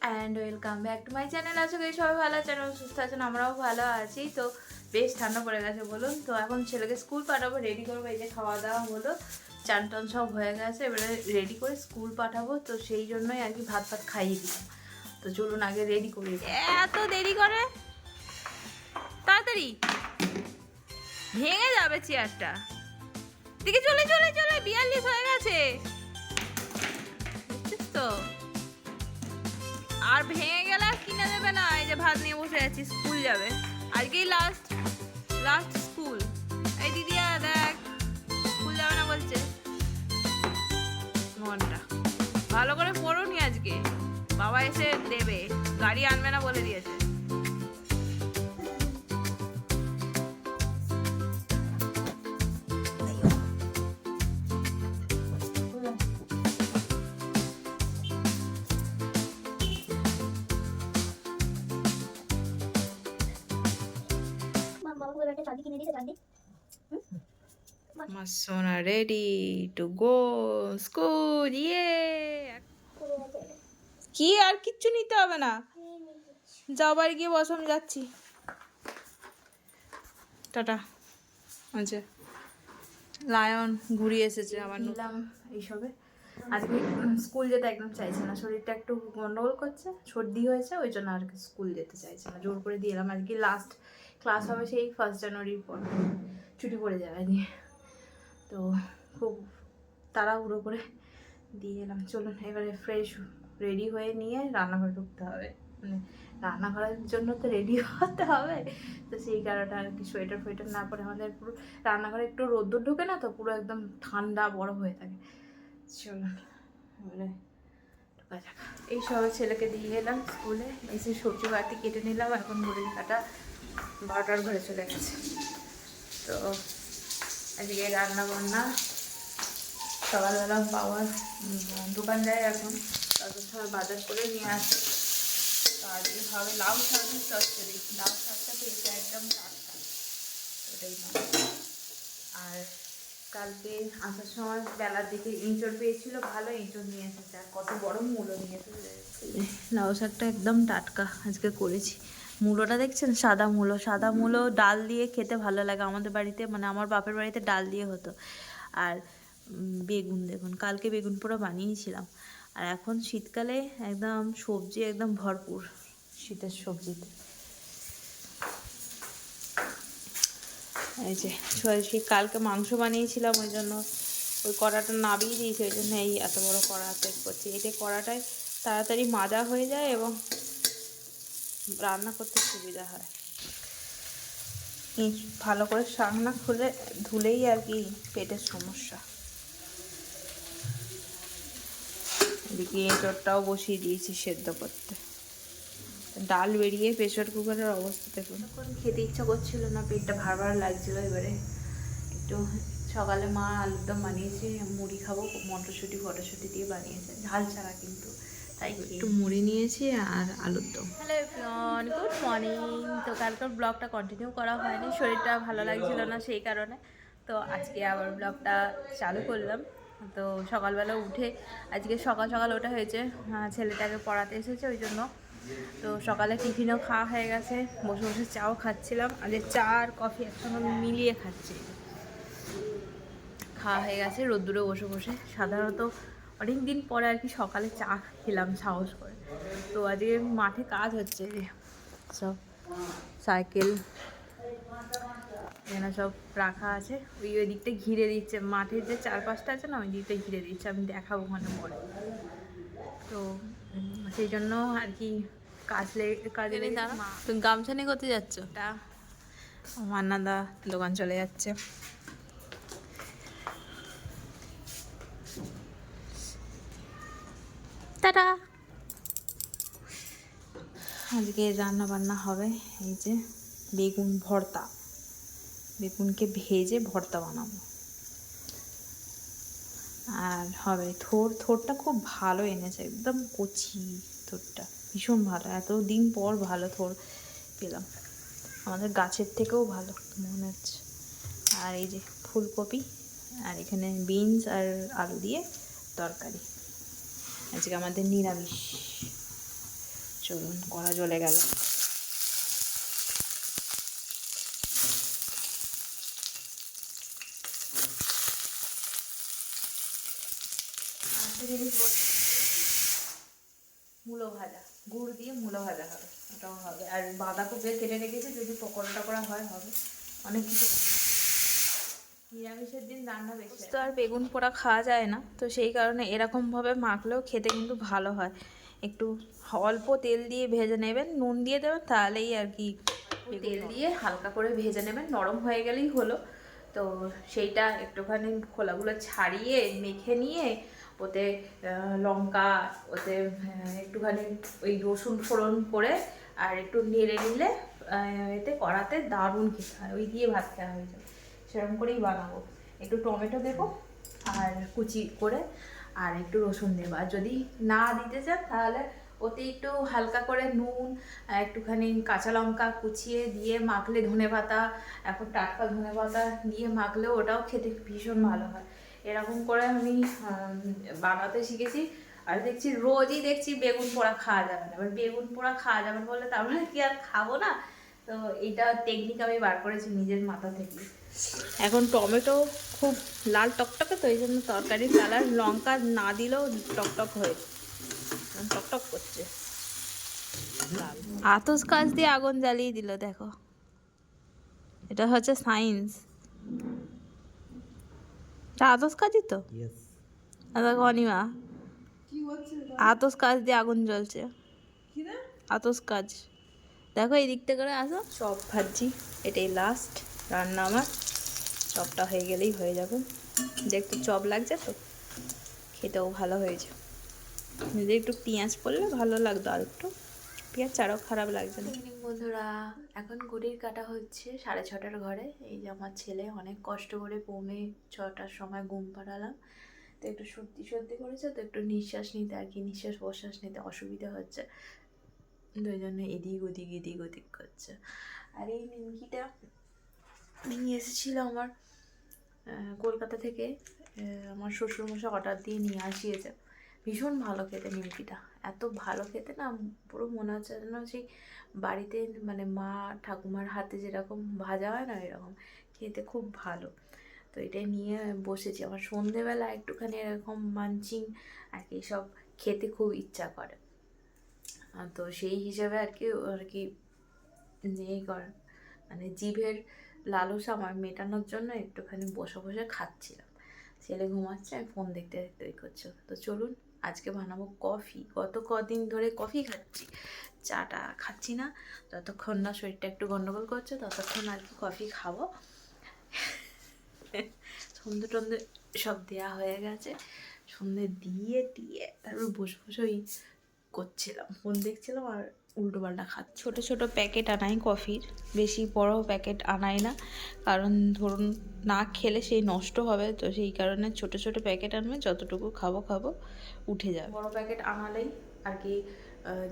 And welcome back to my channel. আশা করি সবাই ভালো আছেন এবং সুস্থ আছেন, আমরাও ভালো আছি। তো বেশ ঠান্ডা পড়ে গেছে বলুন। তো এখন ছেলেকে স্কুল পাঠাবো, রেডি করবো। এই যে খাওয়া দাওয়া হলো, চান টান সব হয়ে গেছে, এবারে রেডি করে স্কুল পাঠাবো। তো সেই জন্যই আর কি ভাত ফাত খাইয়ে দিলাম। তো চলুন আগে রেডি করি। এত দেরি করে, তাড়াতাড়ি ভেঙে যাবে চেয়ারটা। দিকে চলে চলে চলে 42 হয়ে গেছে, বুঝছিস তো। আর ভেঙে গেলে আর কিনে দেবে না। এই যে ভাত নিয়ে বসে আছি, স্কুল যাবে আজকেই লাস্ট স্কুল। এই দিদিয়া দেখ, স্কুল যাবে না বলছে। মনটা ভালো করে পড়ুনি আজকে, বাবা এসে দেবে, গাড়ি আনবে না বলে দিয়েছে। Masona ready to go school. ইয়ে কি আর কিচ্ছু নিতে হবে না, যাও বাড়ি গিয়ে বসো, আমি যাচ্ছি, টাটা। আচ্ছা, লায়ন ঘুরিয়ে এসেছে আবার নিলাম এইসবে। আজকে স্কুল যেতে একদম চাইছে না, শরীরটা একটু গন্ডগোল করছে, সর্দি হয়েছে, ওই জন্য আর কি স্কুল যেতে চাইছে না। জোর করে দিয়ে এলাম। আজকে লাস্ট ক্লাস হবে, সেই 1 জানুয়ারির পর ছুটি পড়ে যাবে দিয়ে। তো খুব তাড়াহুড়ো করে দিয়ে এলাম। চলুন এবারে ফ্রেশ রেডি হয়ে নিয়ে রান্নাঘরে ঢুকতে হবে। মানে রান্নাঘরের জন্য তো রেডি হতে হবে, তো সেই কারণে আর কি সোয়েটার ফোয়েটার না পরে আমাদের পুরো রান্নাঘরে একটু রোদ্দুর ঢোকে না, তো পুরো একদম ঠান্ডা বরফ হয়ে থাকে। চলুন এবারে ঢোকা যাক। এই সবাই ছেলেকে দিয়ে এলাম স্কুলে, এসে সবজি বাতি কেটে নিলাম। এখন ঘড়ির কাটা 12টার ঘরে চলে গেছে। তো আজকে রান্না বান্না সকালবেলা বাবা দোকান যায়, এখন তারপর সবাই বাজার করে নিয়ে আসে। তো আজকে হবে লাউ শাকের চচ্চড়ি। লাউ শাকটা পেয়েছে একদম টাটকা, ওটাই না। আর কালকে আসার সময় বেলার দিকে ইঁচড় পেয়েছিল, ভালো ইঁচড় নিয়ে এসেছে, আর কত বড় মূলো নিয়ে এসেছে। লাউ শাকটা একদম টাটকা আজকে করেছি। মূলোটা দেখছেন, সাদা মূলো ডাল দিয়ে খেতে ভালো লাগে আমাদের বাড়িতে, মানে আমার বাপের বাড়িতে ডাল দিয়ে হতো। আর বেগুন দেখুন, কালকে বেগুন পোড়া বানিয়েছিলাম। আর এখন শীতকালে একদম সবজি একদম ভরপুর, শীতের সবজিতে। এই যে সেই কালকে মাংস বানিয়েছিলাম, ওই জন্য ওই কড়াটা নাবিয়ে দিয়েছি, ওই জন্য এই এত বড় কড়াতে করছি। এতে কড়াটায় তাড়াতাড়ি মাজা হয়ে যায় এবং রান্না করতে সুবিধা হয়। ভালো করে শাক না ধুলেই আর কি পেটের সমস্যা। এদিকে এঁচড়টাও বসিয়ে দিয়েছি সেদ্ধ করতে। ডাল বেরিয়ে প্রেশার কুকারের অবস্থা দেখুন। তখন খেতে ইচ্ছা করছিল না, পেটটা ভার লাগছিল। এবারে একটু সকালে মা আলুর দম বানিয়েছে, মুড়ি খাবো, মটরশুঁটি ফটরশুঁটি দিয়ে বানিয়েছে, ঝাল ছাড়া কিন্তু, তাই একটু মুড়ি নিয়েছি আর আলুর দম। Hello everyone, good morning. তো কালকের ব্লগটা কন্টিনিউ করা হয়নি, শরীরটা ভালো লাগছিল না সেই কারণে। তো আজকে আবার ব্লগটা চালু করলাম। তো সকালবেলা উঠে আজকে সকাল ওঠা হয়েছে, ছেলেটাকে পড়াতে এসেছে ওই জন্য। তো সকালে টিফিনও খাওয়া হয়ে গেছে, বসে বসে চাও খাচ্ছিলাম। আজকে চা আর কফি একসঙ্গে মিলিয়ে খাচ্ছি। খাওয়া হয়ে গেছে রোদ্দুরে বসে বসে। সাধারণত অনেক দিন পরে আর কি সকালে চা খেলাম সাহস করে। তো আজকে মাঠে কাজ হচ্ছে, যে সব সাইকেল এখানে সব রাখা আছে, ওই দিকটা ঘিরে দিচ্ছে, মাঠের যে চারপাশটা আছে না, ওই দিকটা ঘিরে দিচ্ছে, আমি দেখাবো ওখানে পরে। তো সেই জন্য আর কি কাজে লেগে। তুমি গামছা নিয়ে করতে যাচ্ছ? তা মান্নাদা দোকান চলে যাচ্ছে। টাটা। আজকে রান্না বান্না হবে এই যে বেগুন ভর্তা, বেগুনকে ভেজে ভর্তা বানাবো। আর হবে থোরটা খুব ভালো এনেছে, একদম কচি থোরটা, ভীষণ ভালো। এতদিন পর ভালো থোর পেলাম, আমাদের গাছের থেকেও ভালো মনে হচ্ছে। আর এই যে ফুলকপি, আর এখানে বিনস আর আলু দিয়ে তরকারি। আজকে আমাদের নিরামিষ। চলুন, কড়া জ্বলে গেল। মূলো ভাজা, গুড় দিয়ে মূলো ভাজা হবে, ওটাও হবে। আর বাঁধাকপি কেটে রেখেছি, যদি পকোড়া টকোড়া হয় হবে। অনেক কিছু নিরামিষের দিন রান্না বেশি তো আর বেগুন পোড়া খাওয়া যায় না, তো সেই কারণে এরকমভাবে মাখলেও খেতে কিন্তু ভালো হয়। একটু অল্প তেল দিয়ে ভেজে নেবেন, নুন দিয়ে দেবেন, তাহলেই আর কি তেল দিয়ে হালকা করে ভেজে নেবেন, নরম হয়ে গেলেই হলো। তো সেইটা একটুখানি খোলাগুলো ছাড়িয়ে মেখে নিয়ে ওতে লঙ্কা, ওতে একটুখানি ওই রসুন ফোড়ন করে আর একটু নেড়ে নিলে এতে কড়াতে দারুণ খেতে হয়, ওই দিয়ে ভাত খাওয়া হয়ে যাবে। সেরকম করেই বানাবো। একটু টমেটো দেবো আর কুচি করে, আর একটু রসুন দেবো। আর যদি না দিতে চান তাহলে ওতে একটু হালকা করে নুন, একটুখানি কাঁচা লঙ্কা কুচিয়ে দিয়ে মাখলে, ধনেপাতা, এখন টাটকা ধনেপাতা দিয়ে মাখলেও ওটাও খেতে ভীষণ ভালো হয়। এরকম করে আমি বানাতে শিখেছি। আর দেখছি রোজই দেখছি বেগুন পোড়া খাওয়া যাবে না। এবার বেগুন পোড়া খাওয়া যাবে না বলে তারপরে কি আর খাবো না? তো এইটা টেকনিক আমি বার করেছি নিজের মাথা থেকে। এখন টমেটো খুব লাল টকটকে, তো এই জন্য তরকারির কালার লঙ্কা না দিলেও টকটক হয়ে টকটক করছে। আতস কাজ দিয়ে আগুন জ্বালিয়ে দিল, দেখো। এটা হচ্ছে সায়েন্স। এটা আতস কাজই তো। দেখো অনিমা, আতস কাজ দিয়ে আগুন জ্বলছে। আতস কাজ। দেখো এই দিকটা করে আসো। চপ ভাজছি, এটাই লাস্ট রান্না আমার। চপটা হয়ে গেলেই হয়ে যাবে। দেখতে চপ লাগছে তো, খেতেও ভালো হয়েছে। যদি একটু পেঁয়াজ পড়লে ভালো লাগতো, আর একটু পেঁয়াজ ছাড়াও খারাপ লাগছে না। বন্ধুরা, এখন ঘড়ির কাটা হচ্ছে 6:30 ঘরে। এই যে আমার ছেলে অনেক কষ্ট করে 6:45 সময় ঘুম পাড়ালাম। তো একটু সর্দি সর্দি করেছে, তো একটু নিঃশ্বাস নিতে আর কি, নিঃশ্বাস প্রশ্বাস নিতে অসুবিধা হচ্ছে, ওই জন্য এদিক ওদিক করছে। আর এই নিমকিটা নিয়ে এসেছিল আমার কলকাতা থেকে, আমার শ্বশুরমশাই অর্ডার দিয়ে নিয়ে আসিয়েছে। ভীষণ ভালো খেতে নিমকিটা, এত ভালো খেতে না, পুরো মনে হচ্ছে যেন সেই বাড়িতে মানে মা ঠাকুমার হাতে যেরকম ভাজা হয় না, এরকম খেতে খুব ভালো। তো এটাই নিয়ে বসেছি। আমার সন্ধেবেলা একটুখানি এরকম মানচিং আর কি সব খেতে খুব ইচ্ছা করে। তো সেই হিসাবে আর কি নেই করেন, মানে জিভের লালসা আমার মেটানোর জন্য একটুখানি বসে বসে খাচ্ছিলাম। ছেলে ঘুমাচ্ছে, আমি ফোন দেখতে দেখতে ওই করছো। তো চলুন, আজকে বানাবো কফি। গত কদিন ধরে কফি খাচ্ছি, চাটা খাচ্ছি না। যতক্ষণ না শরীরটা একটু গন্ডগোল করছে ততক্ষণ আর কি কফি খাবো। সন্ধে টন্ধে সব দেওয়া হয়ে গেছে, সন্ধে দিয়ে তারপর বসে বসে ওই করছিলাম, ফোন দেখছিলাম আর উল্টো পাল্টা খাচ্ছি। ছোটো ছোটো প্যাকেট আনাই কফির, বেশি বড় প্যাকেট আনাই না, কারণ ধরুন না খেলে সেই নষ্ট হবে। তো সেই কারণে ছোটো ছোটো প্যাকেট আনবে, যতটুকু খাবো উঠে যাবে। বড় প্যাকেট আনালেই আর কি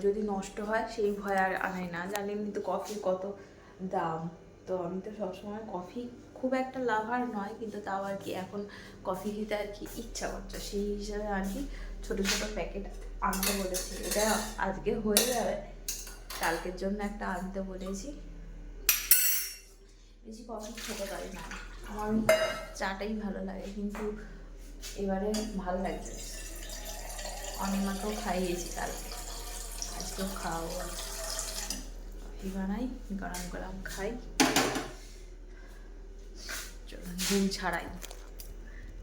যদি নষ্ট হয় সেই ভয় আর আনাই না। জানেন তো কফির কত দাম। তো আমি তো সবসময় কফি খুব একটা লাভার নয়, কিন্তু তাও আর কি এখন কফি খেতে আর কি ইচ্ছা করছে, সেই হিসাবে আর কি ছোটো ছোটো প্যাকেট আনতে বলেছি। এটা আজকে হয়ে যাবে, কালকের জন্য একটা আনতে বলেছি। বেশি কফি খেতে পারি না, আমার চাটাই ভালো লাগে, কিন্তু এবারে ভালো লাগছে। অনিমাকেও খাইয়েছি কালকে, আজকেও খাওয়াবো। কফি বানাই, গরম গরম খাই। চলুন ডিম ছাড়াই,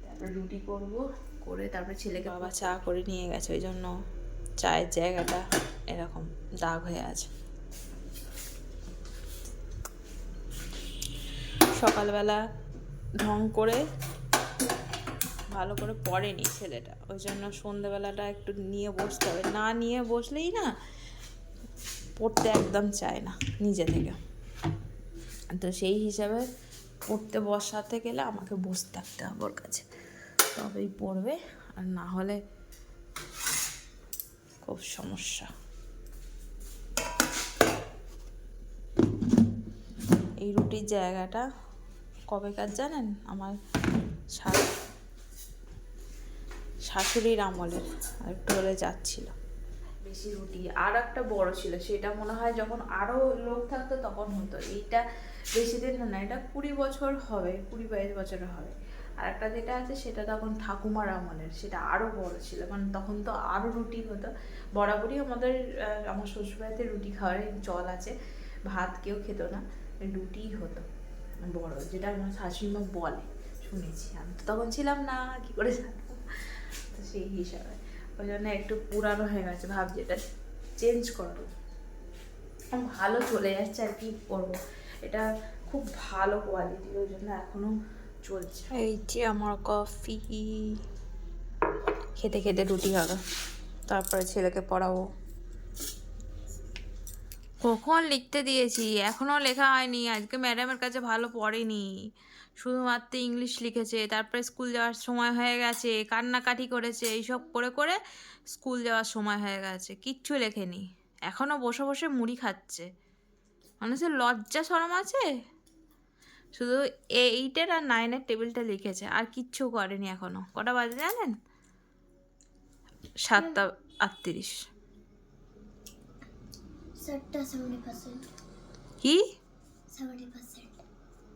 তারপরে রুটি করবো, করে তারপরে ছেলেকে বাবা চা করে নিয়ে গেছে, ওই জন্য চায়ের জায়গাটা এরকম দাগ হয়ে আছে। সকালবেলা ঢং করে ভালো করে পড়েনি ছেলেটা, ওই জন্য সন্ধ্যেবেলাটা একটু নিয়ে বসতে হবে। না নিয়ে বসলেই না পড়তে একদম চায় না নিজে থেকে। তো সেই হিসাবে পড়তে বসাতে গেলে আমাকে বসে থাকতে হবে ওর কাছে, তবেই পড়বে, আর না হলে খুব সমস্যা। এই রুটির জায়গাটা কবেকার জানেন? আমার শাশুড়ির আমলের, আর একটু হলে যাচ্ছিল। বেশি রুটি। আর একটা বড় ছিল, সেটা মনে হয় যখন আরো লোক থাকতো তখন হতো। এইটা বেশি দিন না, এটা 20 বছর হবে, 20-22 বছরের হবে। আর একটা যেটা আছে সেটা তখন ঠাকুমার আমলের, সেটা আরো বড় ছিল, মানে তখন তো আরো রুটি হতো। বরাবরই আমাদের আমার শ্বশুরবাড়িতে রুটি খাওয়ার চল আছে, ভাত কেউ খেত না, রুটিই হতো বড়, যেটা আমার শাশুড়িমা বলে, শুনেছি। আমি তো তখন ছিলাম না, কি করে জানবো। তো সেই হিসাবে ওই জন্য একটু পুরানো হয়ে গেছে, ভাবছি এটা চেঞ্জ করবো। ভালো চলে যাচ্ছে, আর কি করবো, এটা খুব ভালো কোয়ালিটির, ওই জন্য এখনো চলছে। এই যে আমার কফি, খেতে খেতে রুটি হবে, তারপরে ছেলেকে পড়াবো। কখন লিখতে দিয়েছি, এখনো লেখা হয়নি। আজকে ম্যাডামের কাছে ভালো পড়েনি, শুধুমাত্র ইংলিশ লিখেছে। তারপরে স্কুল যাওয়ার সময় হয়ে গেছে, কান্নাকাটি করেছে, এইসব করে করে স্কুল যাওয়ার সময় হয়ে গেছে, কিচ্ছু লেখেনি। এখনো বসে বসে মুড়ি খাচ্ছে। মানুষের লজ্জা শরম আছে? শুধু 8 আর 9 টেবিলটা লিখেছে, আর কিচ্ছু করেনি এখনো। কটা বাজে জানেন? 7:38। কি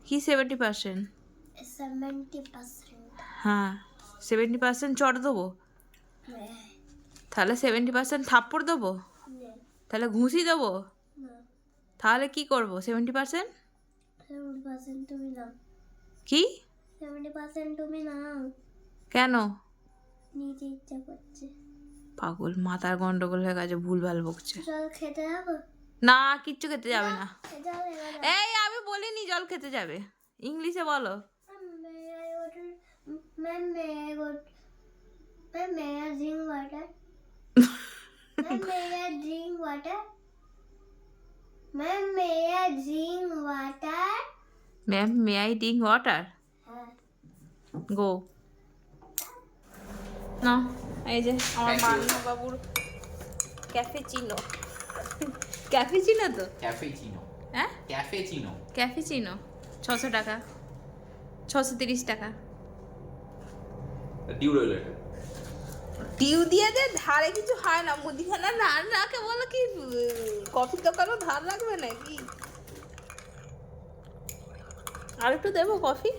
কি 70%? হ্যাঁ, 70% চড় দেবো? তাহলে 70% থাপ্পড় দেবো? তাহলে ঘুষি দেবো? তাহলে কি করবো? 70% তুমি নাও। কি 70% তুমি নাও। কেন? নিতে ইচ্ছা করছে। পাগল, মাথার গন্ডগোল হয়ে গেছে, ভুলভাল বকছে। জল খেতে যাবো? না, কিচ্ছু খেতে যাবে না। জল এবার এই, আমি বলিনি জল খেতে যাবে, ইংলিশে বলো। Ma'am, may I drink water? Ma'am, may I drink water? Ma'am, may I drink water? Ma'am, may I drink water? গো না। এই যে আমার মান্নবাবুর ক্যাফেচিনো। ক্যাফেচিনো তো? ক্যাফেচিনো। হ্যাঁ, ক্যাফেচিনো। ক্যাফেচিনো 600 টাকা, 630 টাকা। ডিউ রইল এটা। ডিউ দিয়ে দে, ধারে কিছু হয় না। মুদিখানা ধার রাখে বলো কি, কফির দোকানও ধার রাখবে নাকি? আর একটু দেবো কফি?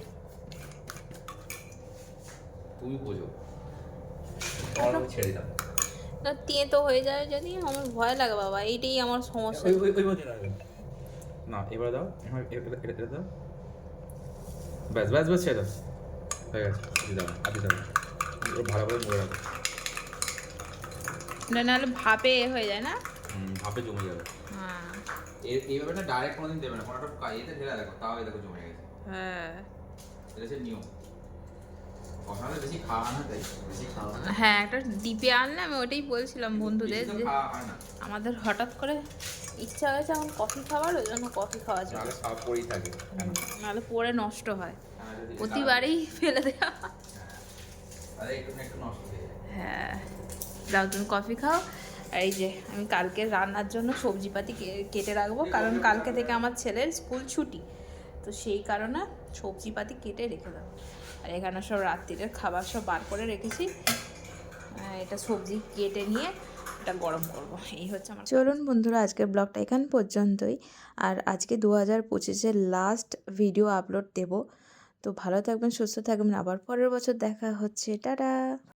তুমি বোঝো, তোমার ছেড়ে দাও। না, তেতো হয়ে যায় যদি, আমার ভয় লাগে বাবা, এইটাই আমার সমস্যা। ওই মধ্যে রাখবে না, এবার দাও, এটা দাও, ব্যাস ব্যাস ব্যাস, ছেড়ে দাও, হয়ে গেছে। দাও, আদি দাও, ভালো করে মুড়ে রাখো। না, নাহলে ভাপে হয়ে যায় না? ভাপে জমে যাবে। হ্যাঁ এইভাবে না ডাইরেক্ট কোনোদিন দেবে না, কোনোটা কাইয়েতে ঢেলে দেখো, তাও দেখো জমে গেছে। হ্যাঁ এটা হচ্ছে নিয়ম। কখনো বেশি খাওয়া না, তাই বেশি খাওয়া না। হ্যাঁ, একটা ডিপে আনলে, আমি ওটাই বলছিলাম বন্ধুদের যে খাওয়া হয় না। আমাদের হঠাৎ করে ইচ্ছা হয়েছে এখন কফি খাওয়ার, ওই জন্য কফি খাওয়া যায়, নাহলে খাওয়া পড়েই থাকে। নাহলে পরে নষ্ট হয়, প্রতিবারই ফেলে দেওয়া। আরে একটু না একটু নষ্ট হয়ে যায়। হ্যাঁ, দাও তুমি কফি খাও। আর এই যে আমি কালকে রান্নার জন্য সবজিপাতি কেটে রাখবো, কারণ কালকে থেকে আমার ছেলের স্কুল ছুটি, তো সেই কারণে সবজিপাতি কেটে রেখে দেবো। আর এখানে সব রাত্রিরের খাবার সব বার করে রেখেছি, এটা সবজি কেটে নিয়ে এটা গরম করব। এই হচ্ছে আমার। চলুন বন্ধুরা, আজকের ব্লগটা এখান পর্যন্তই। আর আজকে 2025-এর লাস্ট ভিডিও আপলোড দেব। তো ভালো থাকবেন, সুস্থ থাকবেন, আবার পরের বছর দেখা হচ্ছে, টাটা।